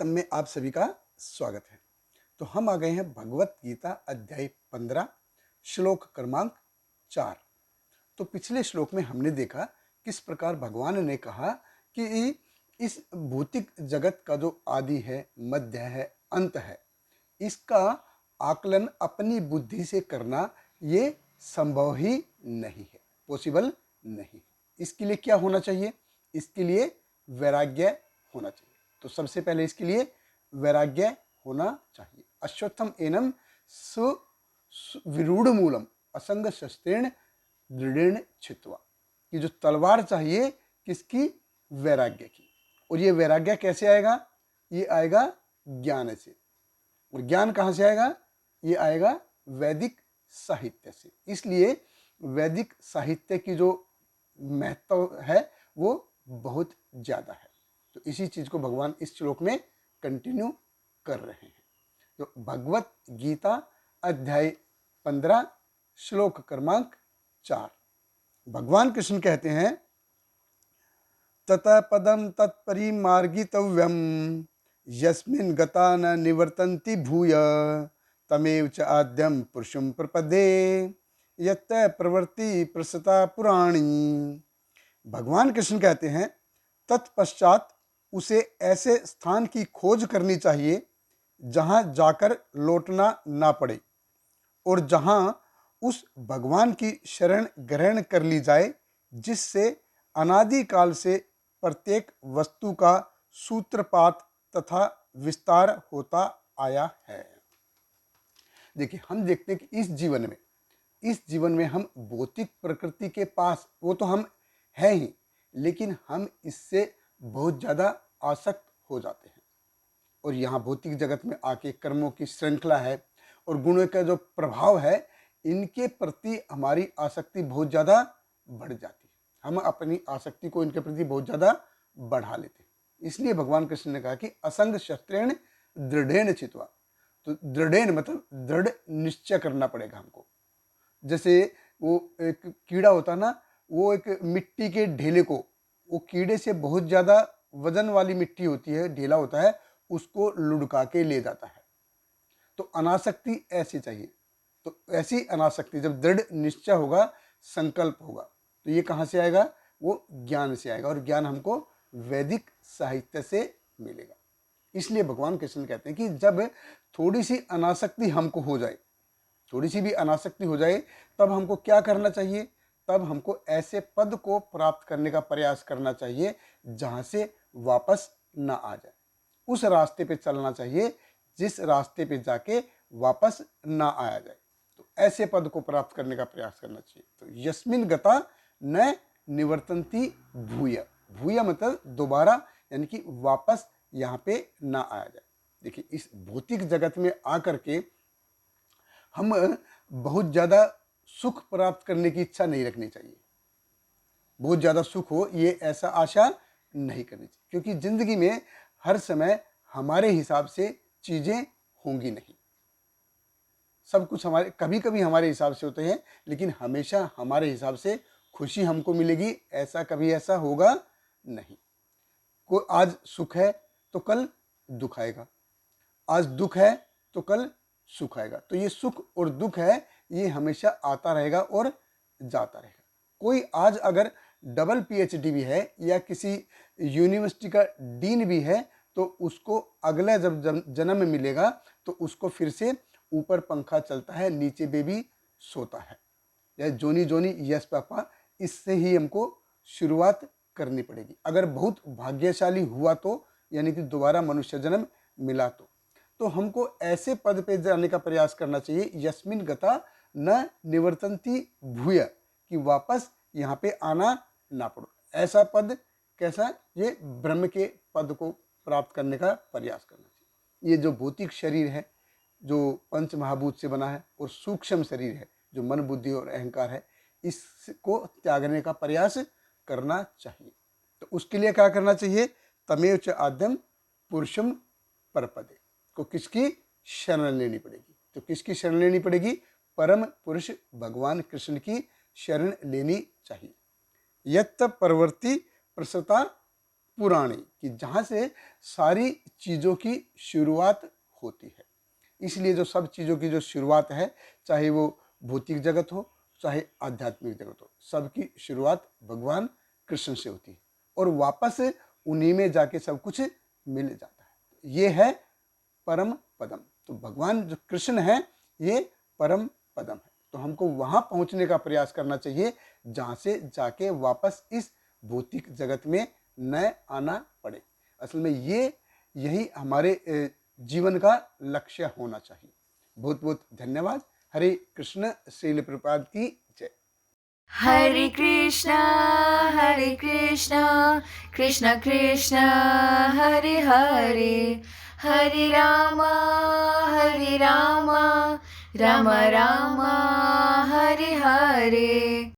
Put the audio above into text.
वेदांतम में आप सभी का स्वागत है। तो हम आ गए हैं भगवत गीता अध्याय 15 श्लोक क्रमांक 4। तो पिछले श्लोक में हमने देखा किस प्रकार भगवान ने कहा कि इस भौतिक जगत का जो आदि है, मध्य है, अंत है, इसका आकलन अपनी बुद्धि से करना ये संभव ही नहीं है, पॉसिबल नहीं है। इसके लिए क्या होना चाहिए? इसके लिए वैराग्य होना चाहिए। तो सबसे पहले इसके लिए वैराग्य होना चाहिए। अश्वत्थम एनम विरूढ़ मूलम असंग शस्त्रेण दृढ़ेण छित्वा। ये जो तलवार चाहिए किसकी? वैराग्य की। और ये वैराग्य कैसे आएगा? ये आएगा ज्ञान से। और ज्ञान कहाँ से आएगा? ये आएगा वैदिक साहित्य से। इसलिए वैदिक साहित्य की जो महत्व है वो बहुत ज्यादा है। तो इसी चीज को भगवान इस श्लोक में कंटिन्यू कर रहे हैं। तो भगवत गीता अध्याय 15 श्लोक क्रमांक 4 भगवान कृष्ण कहते हैं, ततः पदम तत्परिमार्गितव्यम यस्मिन् गता न निवर्तन्ति भूय तमेव च आद्यम पुरुषं प्रपदे यत् प्रवृत्ति प्रसता पुराणी। भगवान कृष्ण कहते हैं, तत्पश्चात उसे ऐसे स्थान की खोज करनी चाहिए जहां जाकर लौटना ना पड़े और जहां उस भगवान की शरण ग्रहण कर ली जाए जिससे अनादिकाल से प्रत्येक वस्तु का सूत्रपात तथा विस्तार होता आया है। देखिए, हम देखते हैं कि इस जीवन में हम भौतिक प्रकृति के पास, वो तो हम हैं ही, लेकिन हम इससे बहुत ज़्यादा आसक्त हो जाते हैं। और यहाँ भौतिक जगत में आके कर्मों की श्रृंखला है और गुणों का जो प्रभाव है, इनके प्रति हमारी आसक्ति बहुत ज़्यादा बढ़ जाती है। हम अपनी आसक्ति को इनके प्रति बहुत ज़्यादा बढ़ा लेते हैं। इसलिए भगवान कृष्ण ने कहा कि असंग शस्त्रेण दृढ़ेण छित्वा। तो दृढ़ेण मतलब दृढ़ निश्चय करना पड़ेगा हमको। जैसे वो एक कीड़ा होता ना, वो एक मिट्टी के ढेले को, वो कीड़े से बहुत ज़्यादा वजन वाली मिट्टी होती है, ढेला होता है, उसको लुढ़का के ले जाता है। तो अनासक्ति ऐसी चाहिए। तो ऐसी अनासक्ति जब दृढ़ निश्चय होगा, संकल्प होगा, तो ये कहाँ से आएगा? वो ज्ञान से आएगा। और ज्ञान हमको वैदिक साहित्य से मिलेगा। इसलिए भगवान कृष्ण कहते हैं कि जब थोड़ी सी अनासक्ति हमको हो जाए, थोड़ी सी भी अनासक्ति हो जाए, तब हमको क्या करना चाहिए? तब हमको ऐसे पद को प्राप्त करने का प्रयास करना चाहिए जहां से वापस ना आ जाए। उस रास्ते पे चलना चाहिए जिस रास्ते पे जाके वापस ना आया जाए। तो ऐसे पद को प्राप्त करने का प्रयास करना चाहिए। तो यस्मिन गता न निवर्तन्ति भूय। भूय मतलब दोबारा, यानी कि वापस यहाँ पे ना आया जाए। देखिए, इस भौतिक जगत में आकर के हम बहुत ज़्यादा सुख प्राप्त करने की इच्छा नहीं रखनी चाहिए। बहुत ज़्यादा सुख हो, ये ऐसा आशा नहीं करनी चाहिए, क्योंकि ज़िंदगी में हर समय हमारे हिसाब से चीज़ें होंगी नहीं। सब कुछ हमारे, कभी कभी हमारे हिसाब से होते हैं, लेकिन हमेशा हमारे हिसाब से खुशी हमको मिलेगी ऐसा कभी ऐसा होगा नहीं। कोई आज सुख है तो कल दुख आएगा, आज दुख है तो कल सुख आएगा। तो ये सुख और दुख है, ये हमेशा आता रहेगा और जाता रहेगा। कोई आज अगर डबल पीएचडी भी है या किसी यूनिवर्सिटी का डीन भी है, तो उसको अगला जब जन्म मिलेगा तो उसको फिर से ऊपर पंखा चलता है, नीचे बेबी सोता है, या जोनी जोनी यस पापा, इससे ही हमको शुरुआत करनी पड़ेगी। अगर बहुत भाग्यशाली हुआ तो, यानी कि दोबारा मनुष्य जन्म मिला तो हमको ऐसे पद पे जाने का प्रयास करना चाहिए, यस्मिन गता न निवर्तन्ति भूय, कि वापस यहाँ पे आना ना पड़ो। ऐसा पद कैसा? ये ब्रह्म के पद को प्राप्त करने का प्रयास करना चाहिए। ये जो भौतिक शरीर है, जो पंच महाभूत से बना है, और सूक्ष्म शरीर है जो मन बुद्धि और अहंकार है, इसको त्यागने का प्रयास करना चाहिए। तो उसके लिए क्या करना चाहिए? तमेव च आद्यम पुरुषम परपदे, को किसकी शरण लेनी पड़ेगी? तो किसकी शरण लेनी पड़ेगी? परम पुरुष भगवान कृष्ण की शरण लेनी चाहिए। यत् प्रवृत्ति प्रसता पुराणी, कि जहाँ से सारी चीज़ों की शुरुआत होती है। इसलिए जो सब चीज़ों की जो शुरुआत है, चाहे वो भौतिक जगत हो चाहे आध्यात्मिक जगत हो, सबकी शुरुआत भगवान कृष्ण से होती है और वापस उन्हीं में जाके सब कुछ मिल जाता है। ये है परम पदम। तो भगवान जो कृष्ण है ये परम पदम है। तो हमको वहां पहुंचने का प्रयास करना चाहिए जहां से जाके वापस इस भौतिक जगत में न आना पड़े। असल में यही हमारे जीवन का लक्ष्य होना चाहिए। बहुत बहुत धन्यवाद। हरे कृष्ण। श्रील प्रभुपाद की जय। Hare Krishna, Krishna Krishna, Hare Hare, Hare Rama, Rama Rama, Hare Hare.